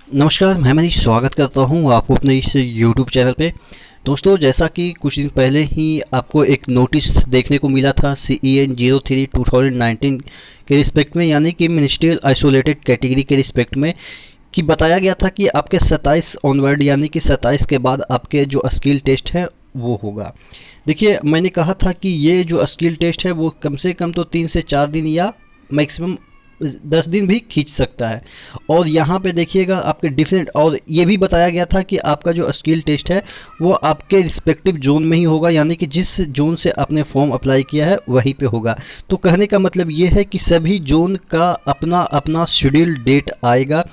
नमस्कार, मैं मनीष स्वागत करता हूं आपको अपने इस YouTube चैनल पे। दोस्तों, जैसा कि कुछ दिन पहले ही आपको एक नोटिस देखने को मिला था CEN 03 2019 के रिस्पेक्ट में, यानी कि मिनिस्ट्रियल आइसोलेटेड कैटेगरी के रिस्पेक्ट में, कि बताया गया था कि आपके 27 ऑनवर्ड यानी कि 27 के बाद आपके जो स्किल टेस्ट है वो होगा। देखिए, मैंने कहा था कि ये जो स्किल टेस्ट है वो कम से कम तो 3 से 4 दिन या मैक्सिमम 10 दिन भी खींच सकता है। और यहाँ पे देखिएगा आपके डिफरेंट, और ये भी बताया गया था कि आपका जो स्किल टेस्ट है वो आपके रिस्पेक्टिव जोन में ही होगा, यानी कि जिस जोन से आपने फॉर्म अप्लाई किया है वहीं पे होगा। तो कहने का मतलब ये है कि सभी जोन का अपना अपना शेड्यूल डेट आएगा।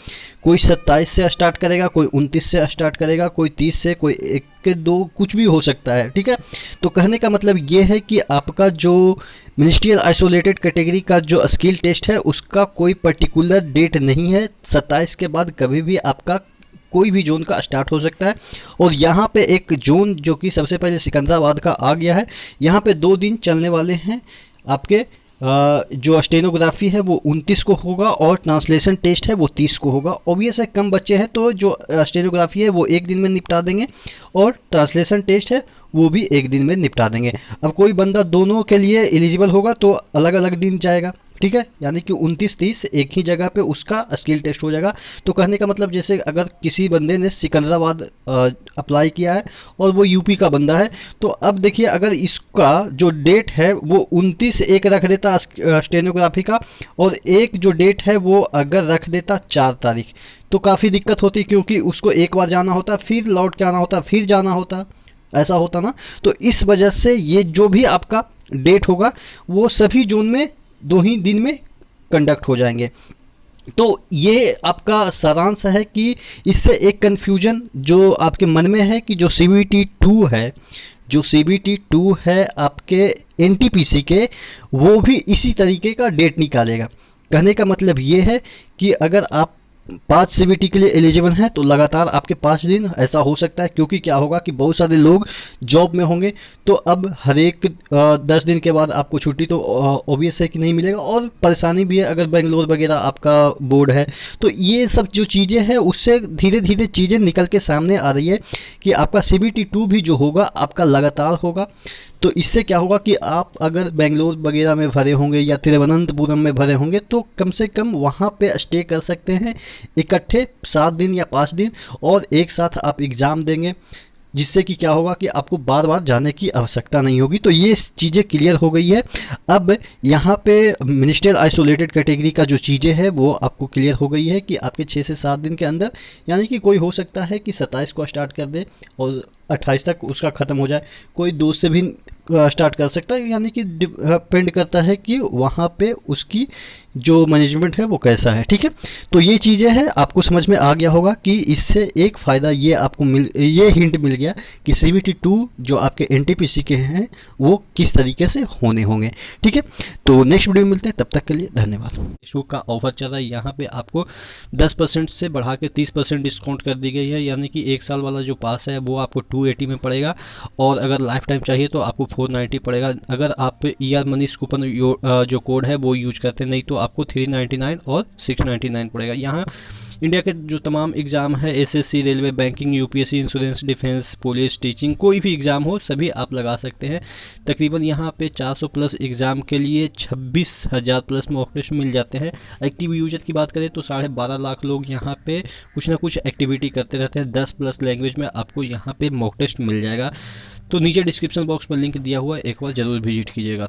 कोई 27 से स्टार्ट करेगा, कोई 29 से स्टार्ट करेगा, कोई 30 से, कोई 1 के 2, कुछ भी हो सकता है। ठीक है, तो कहने का मतलब ये है कि आपका जो मिनिस्ट्रियल आइसोलेटेड कैटेगरी का जो स्किल टेस्ट है उसका कोई पर्टिकुलर डेट नहीं है। 27 के बाद कभी भी आपका कोई भी जोन का स्टार्ट हो सकता है। और यहाँ पे एक जोन जो कि सबसे पहले सिकंदराबाद का आ गया है, यहाँ पे 2 दिन चलने वाले हैं। आपके जो स्टेनोग्राफी है वो 29 को होगा और ट्रांसलेशन टेस्ट है वो 30 को होगा। ऑब्वियस है, कम बच्चे हैं तो जो स्टेनोग्राफी है वो 1 दिन में निपटा देंगे और ट्रांसलेशन टेस्ट है वो भी 1 दिन में निपटा देंगे। अब कोई बंदा दोनों के लिए एलिजिबल होगा तो अलग अलग दिन जाएगा। ठीक है, यानी कि 29-30 एक ही जगह पे उसका स्किल टेस्ट हो जाएगा। तो कहने का मतलब, जैसे अगर किसी बंदे ने सिकंदराबाद अप्लाई किया है और वो यूपी का बंदा है, तो अब देखिए अगर इसका जो डेट है वो 29/1 रख देता स्टेनोग्राफी का, और एक जो डेट है वो अगर रख देता 4 तारीख, तो काफ़ी दिक्कत होती, क्योंकि उसको एक बार जाना होता, फिर लौट के आना होता, फिर जाना होता, ऐसा होता ना। तो इस वजह से ये जो भी आपका डेट होगा वो सभी जोन में 2 ही दिन में कंडक्ट हो जाएंगे। तो ये आपका सारांश है कि इससे एक कन्फ्यूजन जो आपके मन में है कि जो CBT2 है, जो CBT2 है आपके NTPC के, वो भी इसी तरीके का डेट निकालेगा। कहने का मतलब ये है कि अगर आप 5 CBT के लिए एलिजिबल हैं तो लगातार आपके 5 दिन ऐसा हो सकता है, क्योंकि क्या होगा कि बहुत सारे लोग जॉब में होंगे, तो अब हर एक 10 दिन के बाद आपको छुट्टी तो ऑब्वियस है कि नहीं मिलेगा। और परेशानी भी है अगर बेंगलोर वगैरह आपका बोर्ड है, तो ये सब जो चीज़ें हैं उससे धीरे धीरे चीज़ें निकल के सामने आ रही है कि आपका CBT2 भी जो होगा आपका लगातार होगा। तो इससे क्या होगा कि आप अगर बेंगलोर वगैरह में भरे होंगे या तिरुवनंतपुरम में भरे होंगे तो कम से कम वहाँ पे स्टे कर सकते हैं इकट्ठे 7 दिन या 5 दिन, और एक साथ आप एग्ज़ाम देंगे, जिससे कि क्या होगा कि आपको बार बार जाने की आवश्यकता नहीं होगी। तो ये चीज़ें क्लियर हो गई है। अब यहाँ पे मिनिस्ट्रियल आइसोलेटेड कैटेगरी का जो चीज़ें हैं वो आपको क्लियर हो गई है कि आपके 6 से 7 दिन के अंदर, यानी कि कोई हो सकता है कि 27 को स्टार्ट कर दे और 28 तक उसका ख़त्म हो जाए, कोई 2 से भी स्टार्ट कर सकता है, यानी कि डिपेंड करता है कि वहाँ पे उसकी जो मैनेजमेंट है वो कैसा है। ठीक है, तो ये चीज़ें हैं, आपको समझ में आ गया होगा कि इससे एक फ़ायदा ये आपको ये हिंट मिल गया कि CBT2 जो आपके NTPC के हैं वो किस तरीके से होने होंगे। ठीक है, तो नेक्स्ट वीडियो में मिलते हैं, तब तक के लिए धन्यवाद। इशू का ऑफर चल रहा है, यहाँ पे आपको 10% से बढ़ा के 30% डिस्काउंट कर दी गई है, यानी कि 1 साल वाला जो पास है वो आपको 280 में पड़ेगा, और अगर लाइफ टाइम चाहिए तो आपको 490 पड़ेगा। अगर आप ER मनीष कूपन जो कोड है वो यूज करते हैं, नहीं तो आपको 399 और 699 पड़ेगा। यहाँ इंडिया के जो तमाम एग्ज़ाम है, SSC, railway, banking, UPSC, insurance, defence, police, teaching, कोई भी एग्ज़ाम हो सभी आप लगा सकते हैं। तकरीबन यहाँ पे 400 प्लस एग्ज़ाम के लिए 26,000 प्लस मॉक टेस्ट मिल जाते हैं। एक्टिव यूजर की बात करें तो 12.5 लाख लोग यहाँ पे कुछ ना कुछ एक्टिविटी करते रहते हैं। 10 प्लस लैंग्वेज में आपको यहाँ पे मॉक टेस्ट मिल जाएगा। तो नीचे डिस्क्रिप्शन बॉक्स में लिंक दिया हुआ है, एक बार ज़रूर विजिट कीजिएगा।